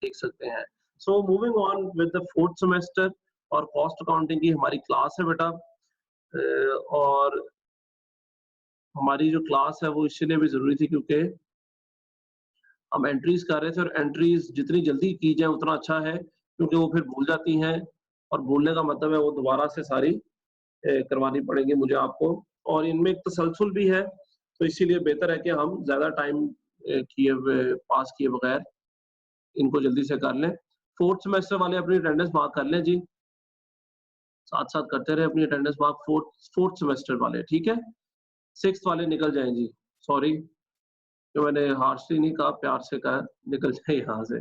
देख सकते हैं। So moving on with the fourth semester और कॉस्ट अकाउंटिंग की हमारी क्लास है बेटा। और हमारी जो क्लास है वो इसलिए भी ज़रूरी थी क्योंकि हम एंट्रीज़ कर रहे थे और एंट्रीज़ जितनी जल्दी की जाए उतना अच्छा है, क्योंकि वो फिर भूल जाती हैं और भूलने का मतलब है वो दोबारा से सारी करवानी पड़ेंगी मुझे आपको, और इनमें एक तसलसल भी है, तो इसीलिए बेहतर है कि हम ज़्यादा टाइम पास किए बगैर इनको जल्दी से कर लें। फोर्थ सेमेस्टर वाले अपनी अटेंडेंस मार्क कर लें जी, साथ-साथ करते रहें अपनी attendance mark fourth fourth semester वाले, ठीक है? सिक्स्थ वाले निकल जाएँ जी, सॉरी, जो मैंने हार्शली नहीं कहा, प्यार से कहा, निकल जाए यहाँ से।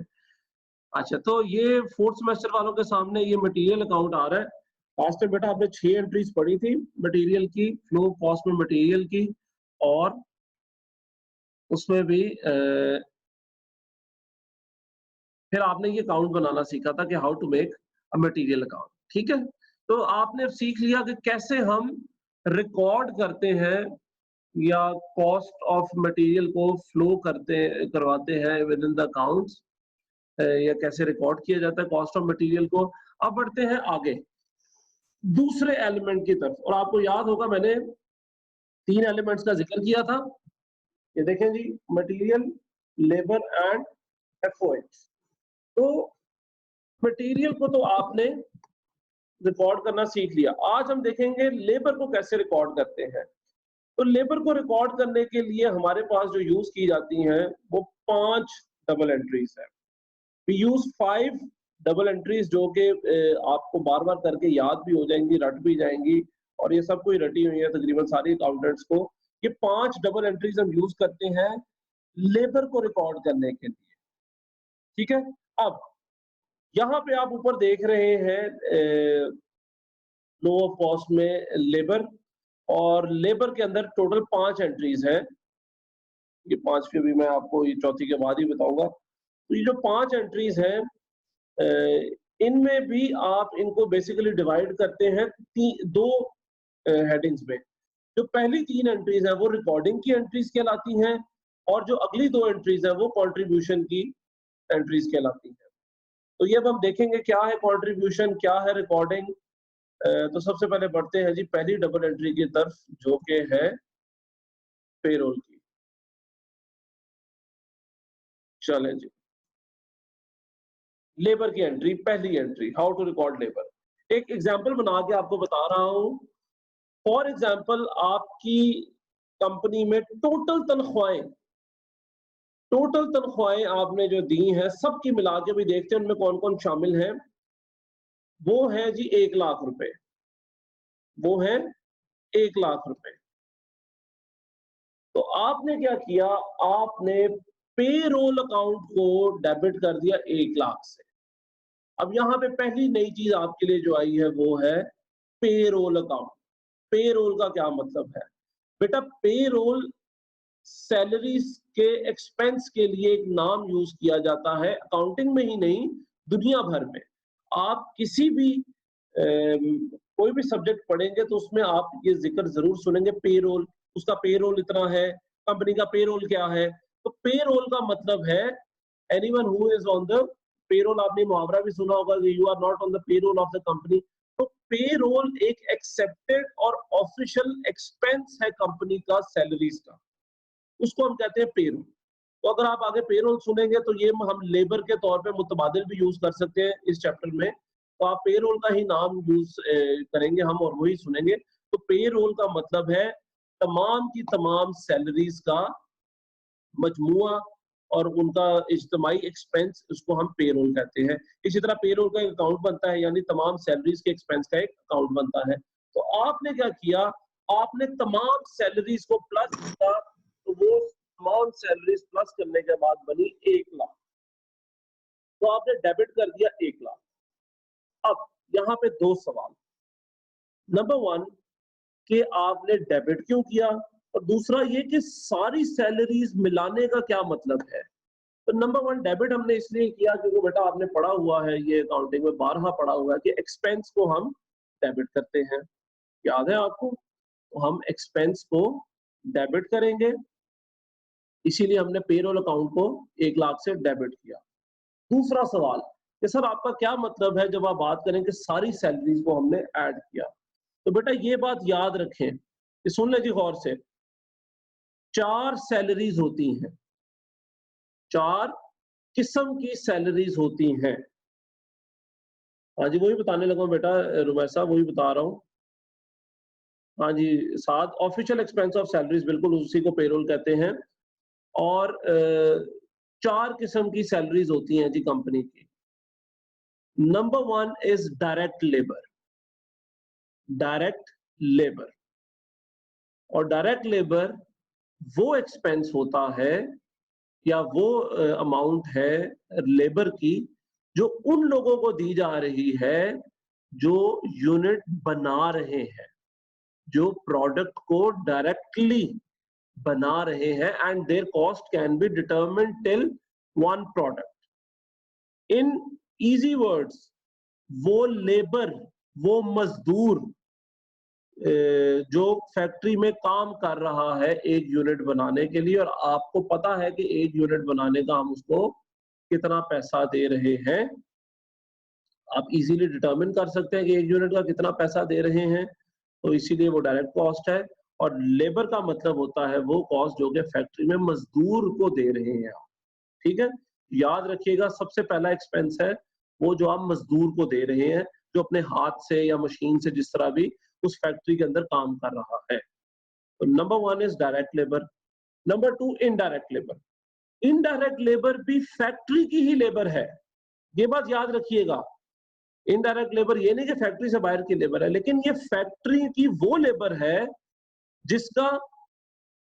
अच्छा, तो ये फोर्थ सेमेस्टर वालों के सामने ये मटेरियल अकाउंट आ रहा है। लास्ट टाइम बेटा आपने 6 एंट्रीज़ पढ़ी थी मटेरियल की, फ्लो कॉस्ट में मटेरियल की, और उसमें भी फिर आपने ये अकाउंट बनाना सीखा था कि how to make a material account, ठीक है? तो आपने अब सीख लिया कि कैसे हम रिकॉर्ड करते हैं या कॉस्ट ऑफ मटेरियल को फ्लो करवाते हैं विद इन द अकाउंट्स, या कैसे रिकॉर्ड किया जाता है कॉस्ट ऑफ मटेरियल को। अब बढ़ते हैं आगे दूसरे एलिमेंट की तरफ, और आपको याद होगा मैंने 3 एलिमेंट्स का ज़िक्र किया था। ये देखें जी, मटेरियल, लेबर एंड एफओएच। तो मटेरियल को तो आपने रिकॉर्ड करना सीख लिया। आज हम देखेंगे लेबर को कैसे रिकॉर्ड करते हैं। तो लेबर को रिकॉर्ड करने के लिए हमारे पास जो यूज़ की जाती हैं वो 5 डबल एंट्रीज़ हैं। वी यूज़ 5 डबल एंट्रीज़ जो कि आपको बार-बार करके याद भी हो जाएँगी, रट भी जाएँगी, और ये सब कोई रटी हुई है तकरीबन सारी अकाउंटेंट्स को। ये 5 डबल एंट्रीज़ हम यूज़ करते हैं लेबर को रिकॉर्ड करने के लिए, ठीक है? अब यहाँ पे आप ऊपर देख रहे हैं लो ऑफ कॉस्ट में लेबर, और लेबर के अंदर टोटल 5 एंट्रीज़ हैं। ये 5 की भी मैं आपको ये चौथी के बाद ही बताऊँगा। तो ये जो 5 एंट्रीज़ हैं, इनमें भी आप इनको बेसिकली डिवाइड करते हैं 2 हेडिंग्स में। जो पहली 3 एंट्रीज़ हैं वो रिकॉर्डिंग की एंट्रीज़ कहलाती हैं, और जो अगली 2 एंट्रीज़ हैं वो कंट्रीब्यूशन की एंट्रीज़ कहलाती हैं। तो ये अब हम देखेंगे क्या है कंट्रीब्यूशन, क्या है रिकॉर्डिंग। तो सबसे पहले बढ़ते हैं जी पहली डबल एंट्री की तरफ, जो कि है पेरोल की। चलें जी, लेबर की एंट्री, पहली entry, how to record labour. एक एग्जांपल बना के आपको बता रहा हूं। फॉर एग्जांपल, आपकी कंपनी में टोटल तनख्वाहें आपने जो दी हैं सबकी मिला के भी देखते हैं उनमें कौन कौन शामिल है। वो है जी 1 लाख रुपए, वो है 1 लाख रुपए। तो आपने क्या किया, आपने पेरोल अकाउंट को डेबिट कर दिया 1 लाख से। अब यहाँ पे पहली नई चीज आपके लिए जो आई है वो है पेरोल अकाउंट। पेरोल का क्या मतलब है बेटा? पेरोल सैलरीज के एक्सपेंस के लिए एक नाम यूज किया जाता है, अकाउंटिंग में ही नहीं दुनिया भर में। आप किसी भी कोई भी सब्जेक्ट पढ़ेंगे तो उसमें आप ये जिक्र जरूर सुनेंगे, पेरोल, उसका पेरोल इतना है, कंपनी का पेरोल क्या है। तो पेरोल का मतलब है anyone who is on the payroll. आपने मुहावरा भी सुना होगा, you are not on the payroll of the company. तो पेरोल एक एक्सेप्टेड और ऑफिशियल एक्सपेंस है कंपनी का, सैलरीज का, उसको हम कहते हैं पेरोल। तो अगर आप आगे पेरोल सुनेंगे तो ये हम लेबर के तौर पे मुतबादिल भी यूज कर सकते हैं इस चैप्टर में। तो आप पेरोल का ही नाम यूज करेंगे हम और वही सुनेंगे। तो पेरोल का मतलब है तमाम की तमाम सैलरीज का मजमुआ और उनका इज्तिमाई एक्सपेंस, उसको हम पेरोल कहते हैं। इसी तरह पेरोल का एक अकाउंट बनता है, यानी तमाम सैलरीज के एक्सपेंस का एक अकाउंट बनता है। तो आपने क्या किया, आपने तमाम सैलरीज को प्लस किया, तो वो तमाम सैलरीज प्लस करने के बाद बनी 1 लाख। तो आपने डेबिट कर दिया 1 लाख। अब यहाँ पे 2 सवाल। नंबर 1 कि आपने डेबिट क्यों किया, और दूसरा ये कि सारी सैलरीज मिलाने का क्या मतलब है। तो नंबर 1 डेबिट हमने इसलिए किया क्योंकि बेटा आपने पढ़ा हुआ है, ये अकाउंटिंग में बारहा पढ़ा हुआ है कि एक्सपेंस को हम डेबिट करते हैं, याद है आपको? तो हम एक्सपेंस को डेबिट करेंगे, इसीलिए हमने पेरोल अकाउंट को 1 लाख से डेबिट किया। दूसरा सवाल कि सर आपका क्या मतलब है जब आप बात करें कि सारी सैलरीज को हमने ऐड किया? तो बेटा ये बात याद रखें कि सुन ले जी गौर से, 4 सैलरीज होती हैं, 4 किस्म की सैलरीज होती हैं। हाँ जी, वही बताने लगा हूँ बेटा रुमैसा, वही बता रहा हूँ। हाँ जी, 7 ऑफिशियल एक्सपेंस ऑफ सैलरीज, बिल्कुल उसी को पेरोल कहते हैं। और 4 किस्म की सैलरीज होती हैं जी कंपनी की। Number 1 is direct labour, direct labour. और डायरेक्ट लेबर वो एक्सपेंस होता है या वो अमाउंट है लेबर की जो उन लोगों को दी जा रही है जो यूनिट बना रहे हैं, जो प्रोडक्ट को डायरेक्टली बना रहे हैं, and there cost can be determined till one product. In easy words, वो लेबर, वो मजदूर जो फैक्ट्री में काम कर रहा है एक यूनिट बनाने के लिए, और आपको पता है कि एक यूनिट बनाने का हम उसको कितना पैसा दे रहे हैं, आप इजीली डिटरमिन कर सकते हैं कि एक यूनिट का कितना पैसा दे रहे हैं, तो इसीलिए वो डायरेक्ट कॉस्ट है। और लेबर का मतलब होता है वो कॉस्ट जो कि फैक्ट्री में मजदूर को दे रहे हैं आप, ठीक है? याद रखिएगा सबसे पहला एक्सपेंस है वो जो आप मजदूर को दे रहे हैं, जो अपने हाथ से या मशीन से जिस तरह भी उस फैक्ट्री के अंदर काम कर रहा है। तो number 1 is direct labour. Number 2 indirect labour. Indirect labour भी फैक्ट्री की ही लेबर है, ये बात याद रखिएगा। इनडायरेक्ट लेबर ये नहीं कि फैक्ट्री से बाहर की लेबर है, लेकिन ये फैक्ट्री की वो लेबर है जिसका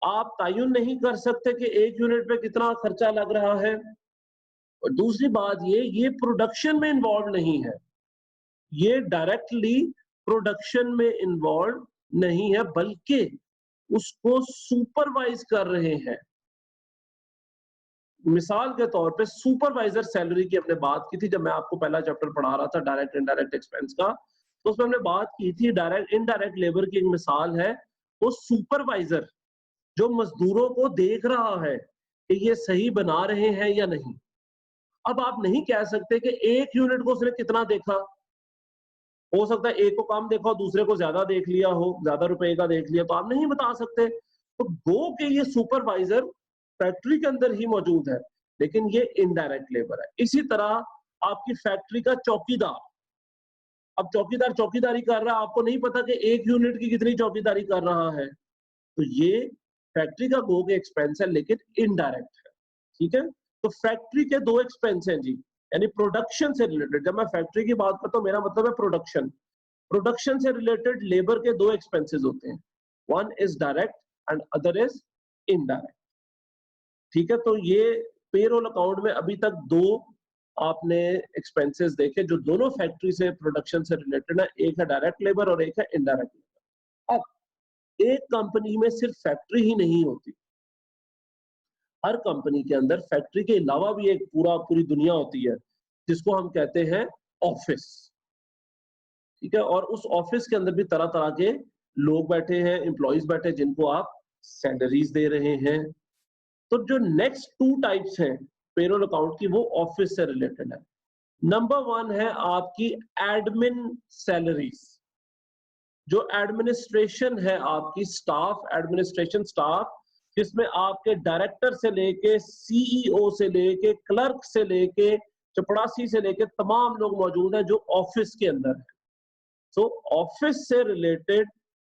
आप तयन नहीं कर सकते कि एक यूनिट पे कितना खर्चा लग रहा है। और दूसरी बात ये प्रोडक्शन में इन्वॉल्व नहीं है, ये डायरेक्टली प्रोडक्शन में इन्वॉल्व नहीं है, बल्कि उसको सुपरवाइज कर रहे हैं। मिसाल के तौर पे सुपरवाइजर सैलरी की हमने बात की थी जब मैं आपको पहला चैप्टर पढ़ा रहा था डायरेक्ट इनडायरेक्ट एक्सपेंस का, तो उसमें हमने बात की थी डायरेक्ट इनडायरेक्ट लेबर की एक मिसाल है वो सुपरवाइजर, जो मजदूरों को देख रहा है कि ये सही बना रहे हैं या नहीं। अब आप नहीं कह सकते कि एक यूनिट को उसने कितना देखा, हो सकता है एक को कम देखा हो, दूसरे को ज्यादा देख लिया हो, ज्यादा रुपए का देख लिया, तो आप नहीं बता सकते। तो गो के ये सुपरवाइजर फैक्ट्री के अंदर ही मौजूद है, लेकिन ये इनडायरेक्ट लेबर है। इसी तरह आपकी फैक्ट्री का चौकीदार, अब चौकीदार चौकीदारी कर रहा है, आपको नहीं पता कि एक यूनिट की कितनी चौकीदारी कर रहा है, तो ये फैक्ट्री का गो के एक्सपेंस है, लेकिन इनडायरेक्ट है, ठीक है? तो फैक्ट्री के दो एक्सपेंस हैं जी, यानी प्रोडक्शन से रिलेटेड। जब मैं फैक्ट्री की बात करता हूँ मेरा मतलब है प्रोडक्शन। प्रोडक्शन से रिलेटेड लेबर के दो एक्सपेंसेस होते हैं, one is direct and other is indirect, ठीक है? तो ये पेरोल अकाउंट में अभी तक दो आपने एक्सपेंसेस देखे जो दोनों फैक्ट्री से प्रोडक्शन से रिलेटेड है, एक है डायरेक्ट लेबर और एक है इनडायरेक्ट लेबर। अब एक कंपनी में सिर्फ फैक्ट्री ही नहीं होती, हर कंपनी के अंदर फैक्ट्री के अलावा भी एक पूरी दुनिया होती है जिसको हम कहते हैं ऑफिस, ठीक है? और उस ऑफिस के अंदर भी तरह तरह के लोग बैठे हैं, एम्प्लॉइज बैठे हैं जिनको आप सैलरीज दे रहे हैं। तो जो नेक्स्ट टू टाइप्स हैं पेरोल अकाउंट की वो ऑफिस से रिलेटेड है। नंबर 1 है आपकी एडमिन सैलरीज, जो एडमिनिस्ट्रेशन है आपकी स्टाफ, एडमिनिस्ट्रेशन स्टाफ, जिसमें आपके डायरेक्टर से लेके सीईओ से लेके क्लर्क से लेके चपड़ासी से लेके तमाम लोग मौजूद हैं जो ऑफिस के अंदर है। सो ऑफिस से रिलेटेड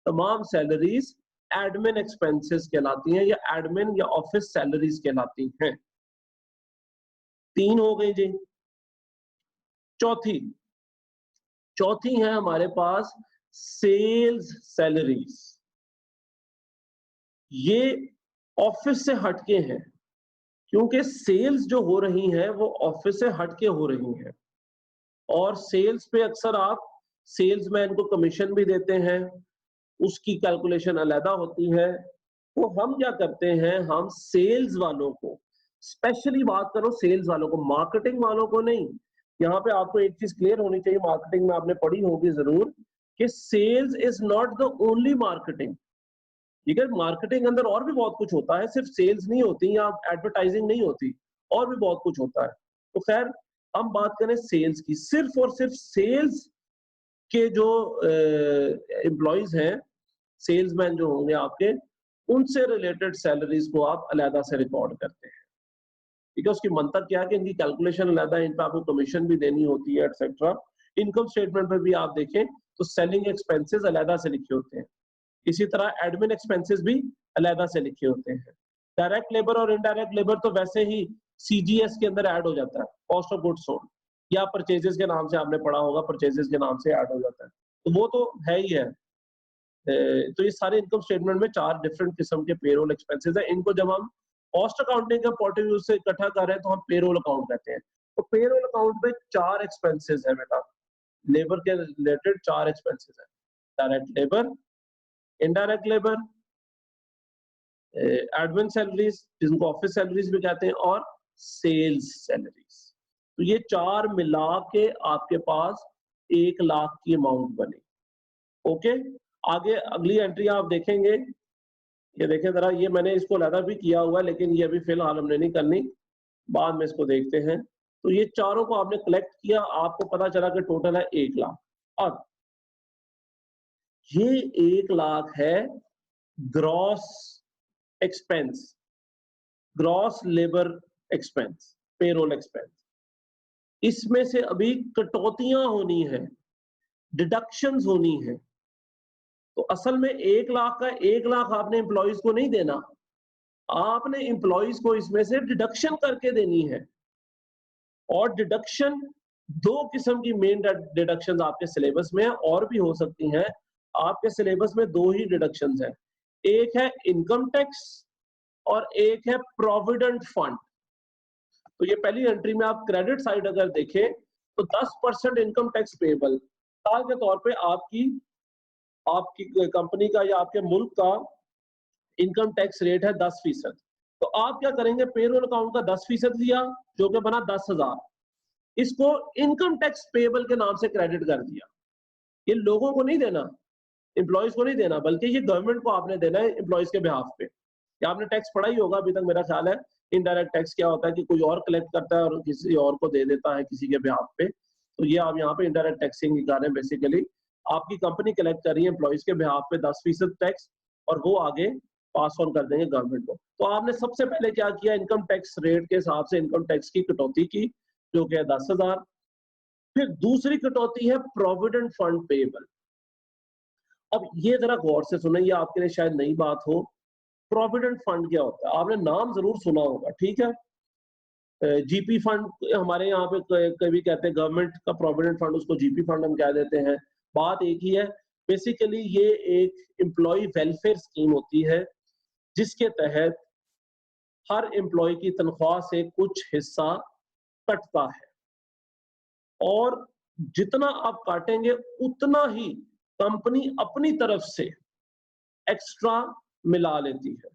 तमाम सैलरीज एडमिन एक्सपेंसेस कहलाती हैं, या एडमिन या ऑफिस सैलरीज कहलाती हैं। 3 हो गई जी। चौथी चौथी है हमारे पास सेल्स सैलरीज। ये ऑफिस से हटके हैं, क्योंकि सेल्स जो हो रही हैं वो ऑफिस से हटके हो रही हैं, और सेल्स पे अक्सर आप सेल्समैन को कमीशन भी देते हैं, उसकी कैलकुलेशन अलग होती है। तो हम क्या करते हैं, हम सेल्स वालों को, स्पेशली बात करो सेल्स वालों को, मार्केटिंग वालों को नहीं। यहाँ पे आपको एक चीज क्लियर होनी चाहिए, मार्केटिंग में आपने पढ़ी होगी जरूर कि sales is not the only marketing, ठीक है? मार्केटिंग अंदर और भी बहुत कुछ होता है, सिर्फ सेल्स नहीं होती या एडवर्टाइजिंग नहीं होती, और भी बहुत कुछ होता है। तो खैर हम बात करें सेल्स की, सिर्फ और सिर्फ सेल्स के जो एम्प्लॉइज हैं, सेल्समैन जो होंगे आपके, उनसे रिलेटेड सैलरीज को आप अलहदा से रिकॉर्ड करते हैं। ठीक है, उसकी मंतक क्या है कि इनकी कैलकुलेशन अलहदा है, इन पे आपको कमीशन भी देनी होती है एटसेट्रा। इनकम स्टेटमेंट पे भी आप देखें तो सेलिंग एक्सपेंसेस अलहदा से लिखे होते हैं, इसी तरह एडमिन एक्सपेंसेस भी अलहदा से लिखे होते हैं। डायरेक्ट लेबर और इनडायरेक्ट लेबर तो वैसे ही सीजीएस के अंदर ऐड हो जाता है, कॉस्ट ऑफ गुड्स सोल्ड, या परचेजेस के नाम से आपने पढ़ा होगा, परचेजेस के नाम से ऐड हो जाता है, तो वो तो है ही है। तो ये सारे इनकम स्टेटमेंट में 4 डिफरेंट किस्म के पेरोल एक्सपेंसेस हैं। इनको जब हम कॉस्ट अकाउंटिंग के पॉइंट ऑफ व्यू से इकट्ठा कर रहे हैं तो हम पेरोल अकाउंट कहते हैं। तो पेरोल अकाउंट में 4 एक्सपेंसेस है बेटा, लेबर के रिलेटेड 4 एक्सपेंसेस है। Direct labour, indirect labour, admin salaries जिनको ऑफिस सैलरीज भी कहते हैं, और सेल्स सैलरीज। तो ये 4 मिला के आपके पास 1 लाख की अमाउंट बनी। ओके, आगे अगली एंट्री आप देखेंगे, ये देखें जरा, ये मैंने इसको अलग भी किया हुआ है, लेकिन ये अभी फिलहाल हमने नहीं करनी, बाद में इसको देखते हैं। तो ये चारों को आपने कलेक्ट किया, आपको पता चला कि टोटल है 1 लाख। अब ये 1 लाख है gross expense, gross labour expense, payroll expense. इसमें से अभी कटौतियां होनी है, डिडक्शंस होनी है। तो असल में 1 लाख का 1 लाख आपने एम्प्लॉइज को नहीं देना, आपने एम्प्लॉइज को इसमें से डिडक्शन करके देनी है। और डिडक्शन 2 किस्म की मेन डिडक्शंस आपके सिलेबस में है, और भी हो सकती हैं। आपके सिलेबस में 2 ही डिडक्शंस हैं, एक है इनकम टैक्स और एक है प्रोविडेंट फंड। तो ये पहली एंट्री में आप क्रेडिट साइड अगर देखें तो 10% इनकम टैक्स पेएबल, साल के तौर पे आपकी कंपनी का या आपके मुल्क का इनकम टैक्स रेट है 10%। तो आप क्या करेंगे, पेरोल अकाउंट का 10% लिया जो कि बना 10,000, इसको इनकम टैक्स पेएबल के नाम से क्रेडिट कर दिया। ये लोगों को नहीं देना, एम्प्लॉइज को नहीं देना, बल्कि ये गवर्नमेंट को आपने देना है एम्प्लॉइज के बिहाफ पे। या आपने टैक्स पढ़ा ही होगा अभी तक, मेरा ख्याल है इनडायरेक्ट टैक्स क्या होता है कि कोई और कलेक्ट करता है और किसी और को दे देता है किसी के बिहाफ पे। तो ये आप यहाँ पे इनडायरेक्ट टैक्सिंग कर रहे हैं। बेसिकली आपकी कंपनी कलेक्ट कर रही है एम्प्लॉइज के बिहाफ पे 10% टैक्स, और वो आगे पास ऑन कर देंगे गवर्नमेंट को। तो आपने सबसे पहले क्या किया, इनकम टैक्स रेट के हिसाब से इनकम टैक्स की कटौती की जो कि है 10,000। फिर दूसरी कटौती है प्रोविडेंट फंड पेएबल। अब ये जरा गौर से सुने, ये आपके लिए शायद नई बात हो। प्रोविडेंट फंड क्या होता है, आपने नाम जरूर सुना होगा, ठीक है। जीपी फंड हमारे यहाँ पे कभी कहते हैं, गवर्नमेंट का प्रोविडेंट फंड, उसको जीपी फंड हम कह देते हैं। बात एक ही है, बेसिकली ये एक एम्प्लॉय वेलफेयर स्कीम होती है जिसके तहत हर एम्प्लॉय की तनख्वाह से कुछ हिस्सा कटता है, और जितना आप काटेंगे उतना ही कंपनी अपनी तरफ से एक्स्ट्रा मिला लेती है,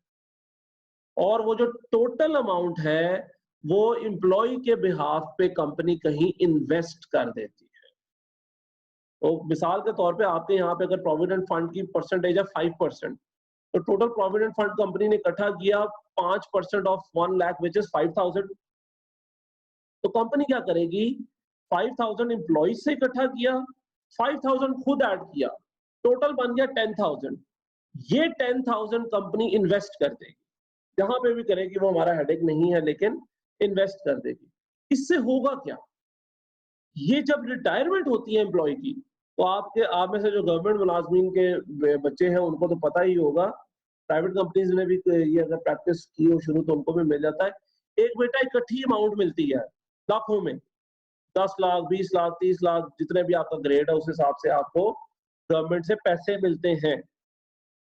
और वो जो टोटल अमाउंट है वो एम्प्लॉय के बिहाफ पे कंपनी कहीं इन्वेस्ट कर देती है। तो मिसाल के तौर पे आपके यहाँ पे अगर प्रोविडेंट फंड की परसेंटेज है 5%, तो टोटल प्रोविडेंट फंड कंपनी ने इकट्ठा किया 5% ऑफ 1 लाख विच इज 5,000। तो कंपनी क्या करेगी, 5,000 एम्प्लॉइज से इकट्ठा किया, 5,000 खुद ऐड किया, टोटल बन गया 10,000। ये 10,000 कंपनी इन्वेस्ट कर देगी, जहां पे भी करेगी वो हमारा हेडेक नहीं है, लेकिन इन्वेस्ट कर देगी। इससे होगा क्या, ये जब रिटायरमेंट होती है एम्प्लॉय की, तो आप में से जो गवर्नमेंट मुलाजमीन के बच्चे हैं उनको तो पता ही होगा, प्राइवेट कंपनीज ने भी ये अगर प्रैक्टिस की हो शुरू तो उनको भी मिल जाता है। एक बेटा इकट्ठी अमाउंट मिलती है लाखों में, 10 लाख 20 लाख 30 लाख, जितने भी आपका ग्रेड है उस हिसाब से आपको गवर्नमेंट से पैसे मिलते हैं।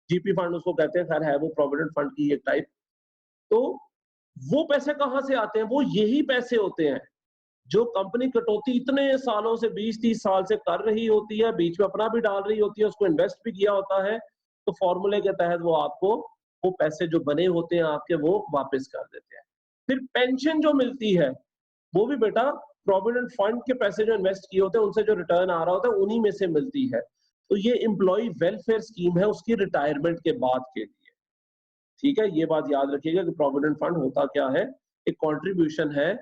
जीपी फंड उसको कहते हैं, खैर है वो प्रोविडेंट फंड की एक टाइप। तो वो पैसे कहां से आते हैं, वो यही पैसे होते हैं जो कंपनी कटौती इतने सालों से 20-30 साल से कर रही होती है, बीच में अपना भी डाल रही होती है, उसको इन्वेस्ट भी किया होता है। तो फॉर्मूले के तहत वो आपको वो पैसे जो बने होते हैं आपके, वो वापस कर देते हैं। फिर पेंशन जो मिलती है वो भी बेटा प्रोविडेंट फंड के पैसे जो इन्वेस्ट किए होते हैं उनसे जो रिटर्न आ रहा होता है उन्हीं में से मिलती है। तो ये एम्प्लॉय वेलफेयर स्कीम है उसकी रिटायरमेंट के बाद के लिए, ठीक है। ये बात याद रखिएगा कि प्रोविडेंट फंड होता क्या है, एक कंट्रीब्यूशन है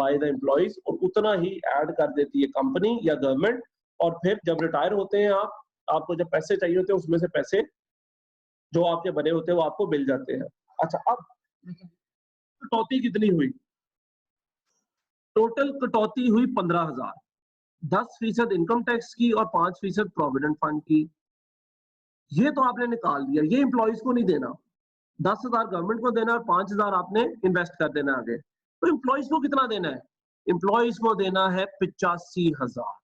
बाय द एम्प्लॉइज, और उतना ही ऐड कर देती है कंपनी या गवर्नमेंट, और फिर जब रिटायर होते हैं आप, आपको जब पैसे चाहिए होते हैं उसमें से पैसे जो आपके बने होते हैं वो आपको मिल जाते हैं। अच्छा, अब कटौती कितनी हुई? टोटल कटौती हुई 15,000, 10% इनकम टैक्स की और 5% प्रोविडेंट फंड की। ये तो आपने निकाल दिया, ये एम्प्लॉइज को नहीं देना, 10,000 गवर्नमेंट को देना और 5,000 आपने इन्वेस्ट कर देना आगे। तो एम्प्लॉइज को कितना देना है? एम्प्लॉइज को देना है 85,000।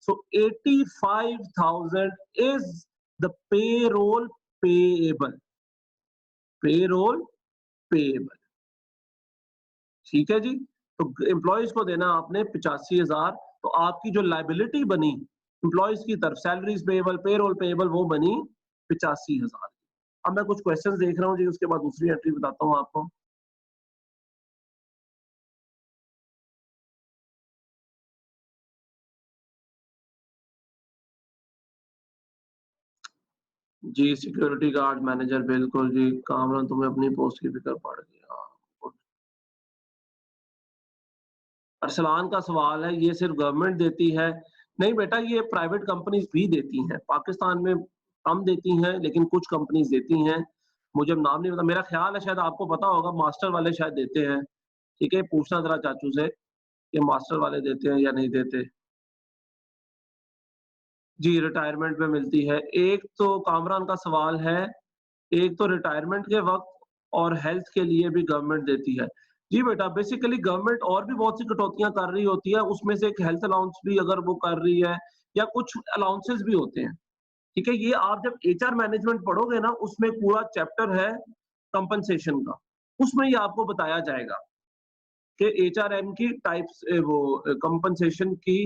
So 85,000 is the payroll payable. Payroll payable. ठीक है जी। तो एम्प्लॉइज को देना आपने 85,000, तो आपकी जो लाइबिलिटी बनी एम्प्लॉइज की तरफ, सैलरीज पेएबल, पेरोल पेएबल, वो बनी 85,000। अब मैं कुछ क्वेश्चंस देख रहा हूँ जी, उसके बाद दूसरी एंट्री बताता हूँ आपको। जी, सिक्योरिटी गार्ड मैनेजर, बिल्कुल जी। कामरान, तुम्हें अपनी पोस्ट की फिक्र पड़ गई। हाँ। अरसलान का सवाल है, ये सिर्फ गवर्नमेंट देती है? नहीं बेटा, ये प्राइवेट कंपनीज भी देती हैं। पाकिस्तान में कम देती हैं, लेकिन कुछ कंपनीज देती हैं। मुझे नाम नहीं पता, मेरा ख्याल है शायद आपको पता होगा, मास्टर वाले शायद देते हैं। ठीक है, पूछना जरा चाचू से कि मास्टर वाले देते हैं या नहीं देते। जी, रिटायरमेंट में मिलती है। एक तो कामरान का सवाल है, एक तो रिटायरमेंट के वक़्त और हेल्थ के लिए भी गवर्नमेंट देती है। जी बेटा, बेसिकली गवर्नमेंट और भी बहुत सी कटौतियाँ कर रही होती है, उसमें से एक हेल्थ अलाउंस भी अगर वो कर रही है, या कुछ अलाउंसेस भी होते हैं। ठीक है, ये आप जब एचआर मैनेजमेंट पढ़ोगे ना, उसमें पूरा चैप्टर है कंपनसेशन का, उसमें ये आपको बताया जाएगा कि एचआरएम की टाइप्स, वो कंपनसेशन की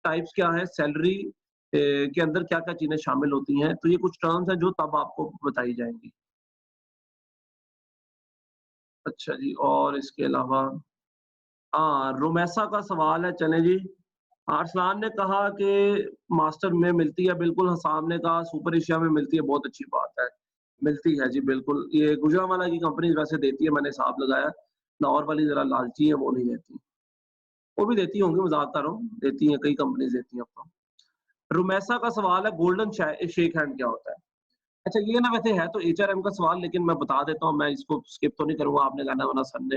टाइप्स क्या है, सैलरी के अंदर क्या-क्या चीज़ें शामिल होती हैं। तो ये कुछ टर्म्स हैं जो तब आपको बताई जाएँगी। अच्छा जी, और इसके अलावा रुमैसा का सवाल है, चलें जी। अरसलान ने कहा कि मास्टर में मिलती है, बिल्कुल। हसाम ने कहा सुपर एशिया में मिलती है, बहुत अच्छी बात है। मिलती है जी, बिल्कुल। ये गुजरांवाला की कंपनी वैसे देती है, मैंने हिसाब लगाया। लाहौर वाली ज़रा लालची है, वो नहीं देती। वो भी देती होंगी, मज़ाक कर रहा हूँ, देती हैं, कई कंपनीज़ देती हैं अब तो। रुमैसा का सवाल है, गोल्डन शेक हैंड क्या होता है? अच्छा, ये ना वैसे है तो एचआरएम का सवाल, लेकिन मैं बता देता हूँ, मैं इसको स्किप तो नहीं करूँगा, आपने कहना वरना सर ने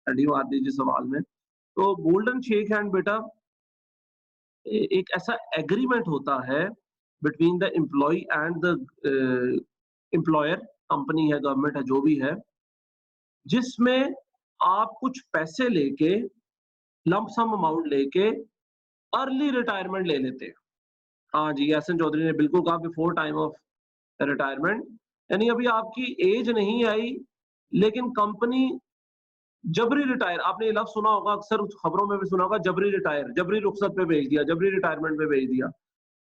हड्डी मार दी जी सवाल में। तो गोल्डन शेक हैंड बेटा एक ऐसा एग्रीमेंट होता है between the employ and the employer, company है, गवर्नमेंट है, जो भी है, जिसमें आप कुछ पैसे लेके, लंप सम अमाउंट लेके अर्ली रिटायरमेंट ले लेते हैं। हाँ जी, एहसन चौधरी ने बिल्कुल कहा, बिफोर टाइम ऑफ रिटायरमेंट, यानी अभी आपकी एज नहीं आई, लेकिन कंपनी जबरी रिटायर, आपने ये लफ्ज़ सुना होगा, अक्सर खबरों में भी सुना होगा, जबरी रिटायर, जबरी रुखसत पे भेज दिया, जबरी रिटायरमेंट पे भेज दिया।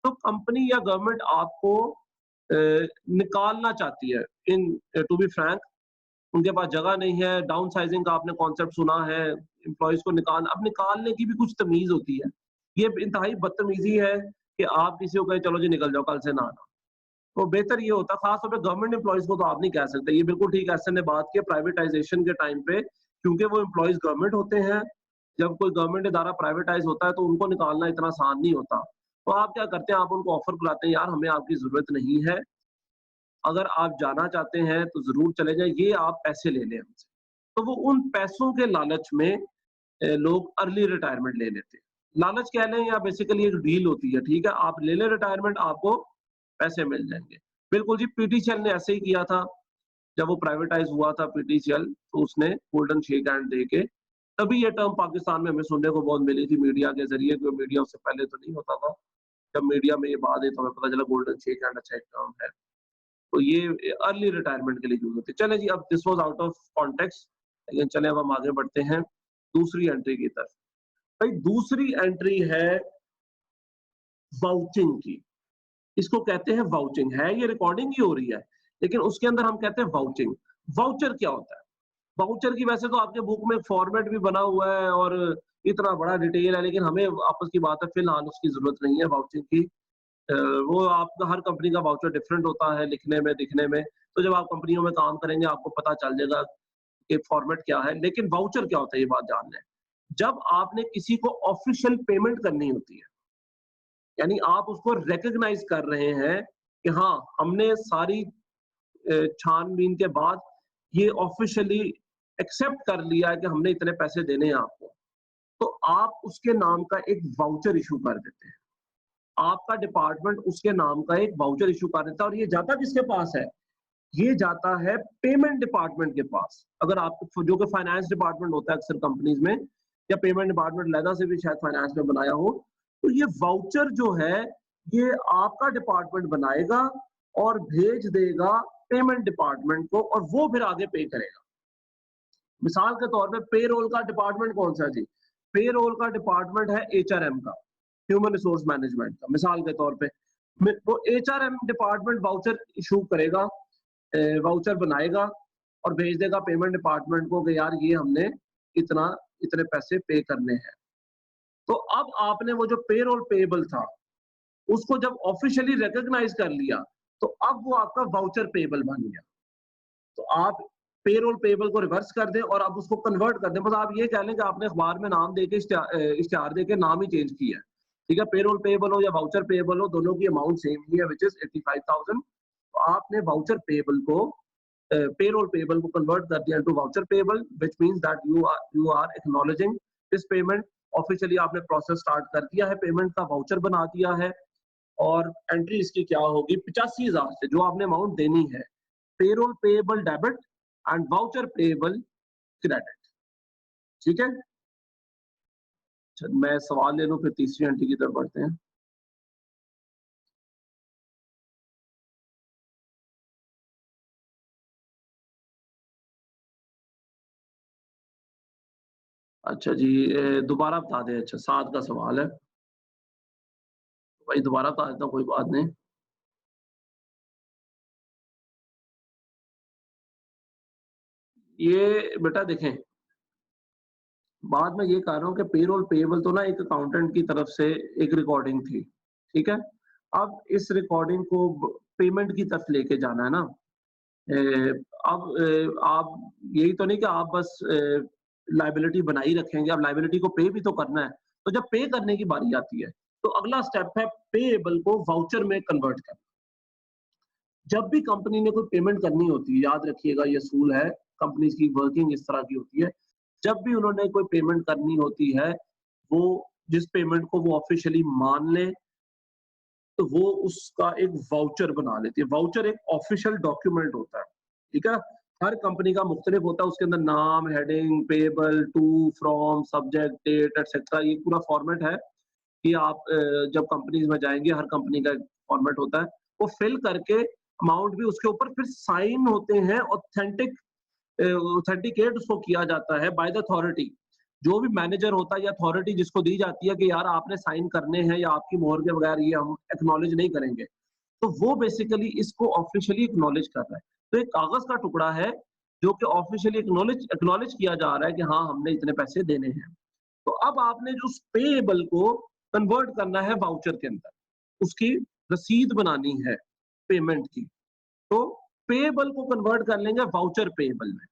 तो कंपनी या गवर्नमेंट आपको अ, निकालना चाहती है। इन टू बी फ्रैंक, उनके पास जगह नहीं है, डाउन साइजिंग का आपने कॉन्सेप्ट सुना है, एम्प्लॉइज़ को अब निकालने की भी कुछ तमीज़ होती है। ये इंतहाई बदतमीज़ी है कि आप किसी को कहें, चलो जी निकल जाओ, कल से ना आना। तो बेहतर ये होता है, खास तौर पे गवर्नमेंट एम्प्लॉइज़ को तो आप नहीं कह सकते। ये बिल्कुल ठीक है, एहसन ने बात की प्राइवेटाइज़ेशन के टाइम पे, क्योंकि वो एम्प्लॉइज़ गवर्नमेंट होते हैं। जब कोई गवर्नमेंट इदारा प्राइवेटाइज़ होता है, तो उनको निकालना इतना आसान नहीं होता। तो आप क्या करते हैं, आप उनको ऑफ़र कराते हैं, यार हमें आपकी ज़रूरत नहीं है, अगर आप जाना चाहते हैं तो ज़रूर चले जाएँ, ये आप पैसे ले लें हमसे। तो वो उन पैसों के लालच में लोग अर्ली रिटायरमेंट ले लेते हैं। लालच कह लें या बेसिकली एक डील होती है, ठीक है? आप ले लें रिटायरमेंट, आपको पैसे मिल जाएँगे। बिल्कुल जी, पीटीसीएल ने ऐसे ही किया था। जब वो प्राइवेटाइज़ हुआ था पीटीसीएल, तो उसने गोल्डन शेक हैंड देके, तभी ये टर्म पाकिस्तान में हमें सुनने को बहुत मिली थी मीडिया के ज़रिए, क्योंकि मीडिया उससे पहले तो नहीं होता था। जब मीडिया में ये बात आई तो हमें पता चला गोल्डन शेक हैंड अच्छा एक टर्म है। तो ये अर्ली रिटायरमेंट के लिए यूज़ होती है। चलें जी, अब this was out of context, लेकिन चलें अब हम आगे बढ़ते हैं दूसरी एंट्री की तरफ। भाई दूसरी एंट्री है वाउचिंग की। इसको कहते हैं वाउचिंग, है ये रिकॉर्डिंग ही हो रही है, लेकिन उसके अंदर हम कहते हैं वाउचिंग। वाउचर क्या होता है? वाउचर की वैसे तो आपके बुक में फॉर्मेट भी बना हुआ है और इतना बड़ा डिटेल है, लेकिन हमें आपस की बात है, फिलहाल उसकी ज़रूरत नहीं है वाउचिंग की। वो आपका हर कंपनी का वाउचर डिफरेंट होता है लिखने में, दिखने में। तो जब आप कंपनियों में काम करेंगे, आपको पता चल जाएगा कि फॉर्मेट क्या है। लेकिन वाउचर क्या होता है, ये बात जान लें। जब आपने किसी को ऑफिशियल पेमेंट करनी होती है, यानी आप उसको रिकॉग्नाइज कर रहे हैं कि हाँ हमने सारी छानबीन के बाद ये ऑफिशियली एक्सेप्ट कर लिया है कि हमने इतने पैसे देने हैं आपको, तो आप उसके नाम का एक वाउचर इशू कर देते हैं। आपका डिपार्टमेंट उसके नाम का एक वाउचर इशू कर देता है और ये जाता किसके पास है? ये जाता है पेमेंट डिपार्टमेंट के पास। अगर आपको जो कि फाइनेंस डिपार्टमेंट होता है अक्सर कंपनीज में, या पेमेंट डिपार्टमेंट लहदा से भी शायद फाइनेंस में बनाया हो, तो ये वाउचर जो है ये आपका डिपार्टमेंट बनाएगा और भेज देगा पेमेंट डिपार्टमेंट को और वो फिर आगे पे करेगा। मिसाल के तौर पे पेरोल का डिपार्टमेंट कौन सा है जी? पेरोल का डिपार्टमेंट है एचआरएम का, ह्यूमन रिसोर्स मैनेजमेंट का। मिसाल के तौर पे वो एचआरएम डिपार्टमेंट वाउचर इशू करेगा, वाउचर बनाएगा और भेज देगा पेमेंट डिपार्टमेंट को कि यार ये हमने इतने पैसे पे करने हैं। तो अब आपने वो जो पेरोल पेएबल था उसको जब ऑफिशियली रिकॉग्नाइज कर लिया, तो अब वो आपका वाउचर पेएबल बन गया। तो आप पेरोल पेएबल को रिवर्स कर दें और आप उसको कन्वर्ट कर दें। बस आप ये कह लें कि आपने अखबार में नाम देके इश्तिहार देके नाम ही चेंज किया है, ठीक है? पेरोल पेएबल हो या वाउचर पेएबल हो, दोनों की अमाउंट सेम ही है, व्हिच इज 85,000। तो आपने वाउचर पेएबल को पेरोल पेएबल को कन्वर्ट कर दिया into voucher payable, which means that you are acknowledging this payment. Officially आपने प्रोसेस स्टार्ट कर दिया है, पेमेंट का वाउचर बना दिया है और एंट्री इसकी क्या होगी? 85,000 से जो आपने अमाउंट देनी है, payroll payable debit and voucher payable credit. ठीक है? मैं सवाल ले लूं फिर तीसरी एंट्री की तरफ बढ़ते हैं। अच्छा जी, दोबारा बता दें। अच्छा 7 का सवाल है भाई, दोबारा बता देता हूँ, कोई बात नहीं। ये बेटा देखें, बाद में ये कह रहा हूँ कि पेरोल पेएबल तो ना एक अकाउंटेंट की तरफ से एक रिकॉर्डिंग थी, ठीक है? अब इस रिकॉर्डिंग को पेमेंट की तरफ लेके जाना है ना। अब आप यही तो नहीं कि आप बस लायबिलिटी बनाई रखेंगे, आप लायबिलिटी को पे भी तो करना है। तो जब पे करने की बारी आती है तो अगला स्टेप है पेएबल को वाउचर में कन्वर्ट करना। जब भी कंपनी ने कोई पेमेंट करनी होती है, याद रखिएगा ये असूल है, कंपनी की वर्किंग इस तरह की होती है। जब भी उन्होंने कोई पेमेंट करनी होती है, वो जिस पेमेंट को वो ऑफिशियली मान ले, तो वो उसका एक वाउचर बना लेती है। वाउचर एक ऑफिशियल डॉक्यूमेंट होता है, ठीक है? हर कंपनी का मुख्तलिफ होता है, उसके अंदर नाम, heading, payable, to, from, subject, date etcetera, ये पूरा फॉर्मेट है कि आप जब कंपनीज में जाएंगे हर कंपनी का एक फॉर्मेट होता है। वो फिल करके अमाउंट भी उसके ऊपर फिर साइन होते हैं, ऑथेंटिकेट उसको किया जाता है बाय द अथॉरिटी। जो भी मैनेजर होता है या अथॉरिटी जिसको दी जाती है कि यार आपने साइन करने हैं या आपकी मोहर के बगैर ये हम एक्नॉलेज नहीं करेंगे, तो वो बेसिकली इसको ऑफिशियली एक्नॉलेज कर रहा है। तो एक कागज का टुकड़ा है जो कि ऑफिशियली एक्नॉलेज किया जा रहा है कि हाँ हमने इतने पैसे देने हैं। तो अब आपने जो उस पेएबल को कन्वर्ट करना है वाउचर के अंदर, उसकी रसीद बनानी है पेमेंट की। तो पेएबल को कन्वर्ट कर लेंगे वाउचर पेएबल में।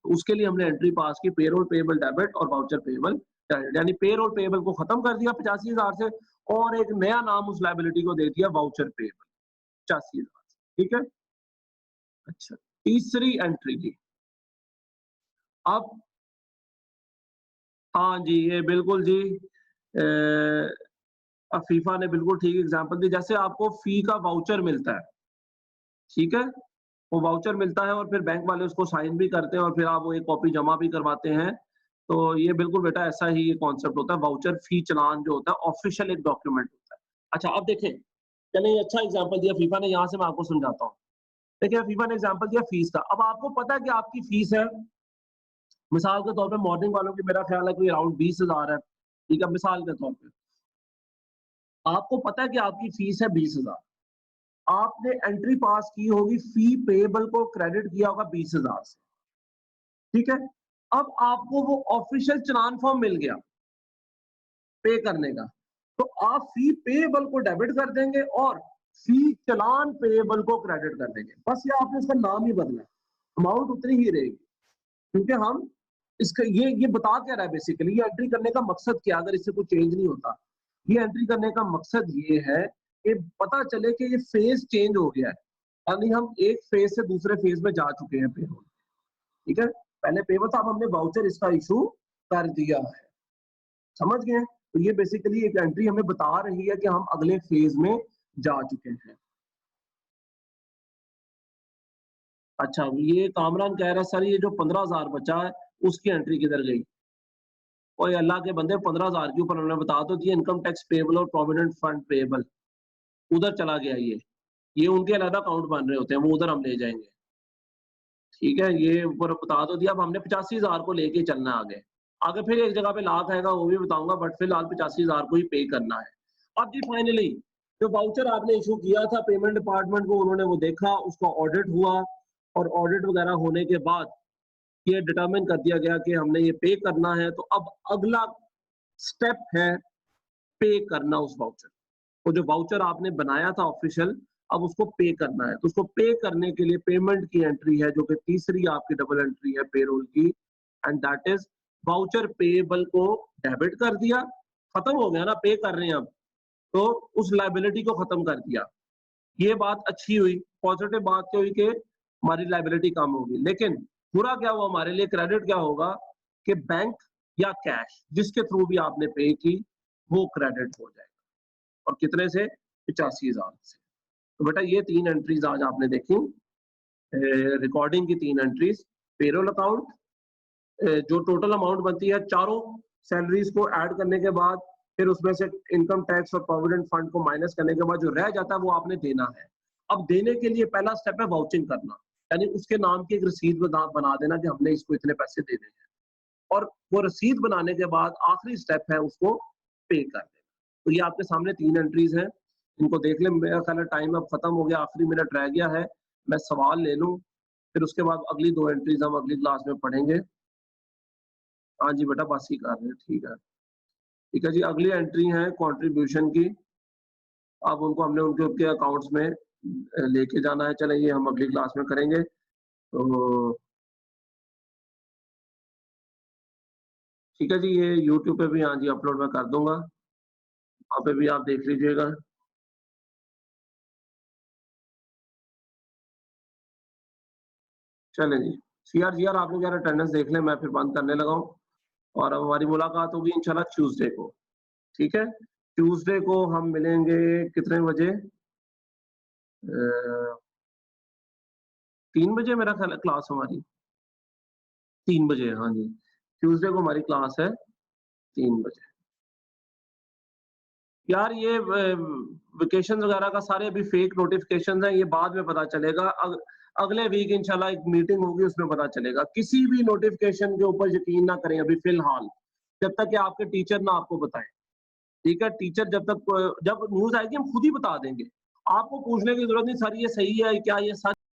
तो उसके लिए हमने एंट्री पास की पेरोल पेएबल डेबिट और वाउचर पेएबल क्रेडिट, यानी पेरोल पेएबल को खत्म कर दिया 85,000 से और एक नया नाम उस लायबिलिटी को दे दिया वाउचर पेएबल 85,000। ठीक है? अच्छा, तीसरी एंट्री की। अब हाँ जी, ये बिल्कुल जी, अफीफा ने बिल्कुल ठीक एग्जांपल दी। जैसे आपको फी का वाउचर मिलता है, ठीक है? वो वाउचर मिलता है और फिर बैंक वाले उसको साइन भी करते हैं और फिर आप वो एक कॉपी जमा भी करवाते हैं। तो ये बिल्कुल बेटा ऐसा ही ये कॉन्सेप्ट होता है। वाउचर फी चालान जो होता है ऑफिशियल एक डॉक्यूमेंट होता है। अच्छा अब देखें, चलिए ये अच्छा एग्जांपल दिया फीफा ने, यहाँ से मैं आपको समझाता हूँ। देखिए फीफा ने एग्जांपल दिया फीस का। अब आपको पता है कि आपकी फीस है, मिसाल के तौर पे मॉर्निंग वालों की मेरा ख्याल है कोई अराउंड 20,000 है, ठीक है? मिसाल के तौर पे आपको पता है कि आपकी फीस है 20,000। आपने एंट्री पास की होगी, फी पेएबल को क्रेडिट किया होगा 20,000 से, ठीक है? अब आपको वो ऑफिशियल चालान फॉर्म मिल गया पे करने का, तो आप फी पेएबल को डेबिट कर देंगे और फी चालान पेएबल को क्रेडिट कर देंगे। बस ये आपने इसका नाम ही बदला, अमाउंट उतनी ही रहेगी, क्योंकि हम इसका ये बता क्या रहा है बेसिकली, ये एंट्री करने का मकसद क्या, अगर इससे कोई चेंज नहीं होता, ये एंट्री करने का मकसद ये है कि पता चले कि ये फेज चेंज हो गया है, यानी हम एक फेज से दूसरे फेज में जा चुके हैं पेरोल। ठीक है, पहले पेबल था, अब हमने वाउचर इसका इशू कर दिया है, समझ गए? तो ये बेसिकली एक एंट्री हमें बता रही है कि हम अगले फेज में जा चुके हैं। अच्छा, ये कामरान कह रहा है सर ये जो 15,000 बचा है उसकी एंट्री किधर गई? ओए अल्लाह के बंदे, 15,000 के ऊपर उन्होंने बता तो दिया, इनकम टैक्स पेएबल और प्रोविडेंट फंड पेएबल, उधर चला गया ये उनके अलग अकाउंट बन रहे होते हैं, वो उधर हम ले जाएंगे। ठीक है, ये ऊपर बता तो दिया, अब हमने 85,000 को लेके चलना है आगे। आगे फिर एक जगह पे लाख आएगा वो भी बताऊंगा, बट फिलहाल 85,000 को ही पे करना है। अब जी फाइनली जो वाउचर आपने इशू किया था पेमेंट डिपार्टमेंट को, उन्होंने वो देखा, उसका ऑडिट हुआ, और ऑडिट वगैरह होने के बाद ये डिटरमिन कर दिया गया कि हमने ये पे करना है। तो अब अगला स्टेप है पे करना उस वाउचर को, जो वाउचर आपने बनाया था ऑफिशियल, अब उसको पे करना है। तो उसको पे करने के लिए पेमेंट की एंट्री है, जो कि तीसरी आपकी डबल एंट्री है पेरोल की, and that is voucher payable को डेबिट कर दिया, खत्म हो गया ना, पे कर रहे हैं अब, तो उस लायबिलिटी को खत्म कर दिया। ये बात अच्छी हुई, पॉजिटिव बात क्या हुई कि हमारी लायबिलिटी कम होगी। लेकिन बुरा क्या हुआ हमारे लिए, क्रेडिट क्या होगा कि बैंक या कैश जिसके थ्रू भी आपने पे की वो क्रेडिट हो जाएगा, और कितने से? 85,000 से। तो बेटा ये 3 एंट्रीज आज आपने देखी, रिकॉर्डिंग की 3 एंट्रीज, पेरोल अकाउंट, जो टोटल अमाउंट बनती है चारों सैलरीज को ऐड करने के बाद, फिर उसमें से इनकम टैक्स और प्रोविडेंट फंड को माइनस करने के बाद जो रह जाता है वो आपने देना है। अब देने के लिए पहला स्टेप है वाउचिंग करना, यानी उसके नाम की एक रसीद बना देना कि हमने इसको इतने पैसे देने हैं, और वो रसीद बनाने के बाद आखिरी स्टेप है उसको पे कर देना। तो ये आपके सामने 3 एंट्रीज हैं, इनको देख लें। मेरा ख्याल है टाइम अब खत्म हो गया, आखिरी मिनट रह गया है, मैं सवाल ले लूं, फिर उसके बाद अगली 2 एंट्रीज हम अगली क्लास में पढ़ेंगे। हाँ जी बेटा, बस ही कर रहे हैं, ठीक है। ठीक है जी, अगली एंट्री है कंट्रीब्यूशन की, अब उनको हमने उनके उनके अकाउंट्स में लेके जाना है। चलें, ये हम अगली क्लास में करेंगे। तो ठीक है जी, ये यूट्यूब पे भी हाँ जी अपलोड मैं कर दूंगा, वहाँ पे भी आप देख लीजिएगा। चलें जी, जी यार आपने यार अटेंडेंस देख लें, मैं फिर बंद करने लगा हूँ, और अब हमारी मुलाकात होगी इंशाल्लाह ट्यूसडे को। ठीक है, ट्यूसडे को हम मिलेंगे कितने बजे? 3 बजे मेरा ख्याल है क्लास हमारी, 3 बजे, हाँ जी, ट्यूसडे को हमारी क्लास है 3 बजे। यार ये वेकेशन वगैरह का सारे अभी फेक नोटिफिकेशन हैं, ये बाद में पता चलेगा। अगले वीक इंशाल्लाह एक मीटिंग होगी, उसमें पता चलेगा। किसी भी नोटिफिकेशन के ऊपर यकीन ना करें अभी फिलहाल, जब तक कि आपके टीचर ना आपको बताएं। ठीक है, टीचर जब न्यूज आएगी हम खुद ही बता देंगे, आपको पूछने की जरूरत नहीं सर ये सही है क्या, ये सच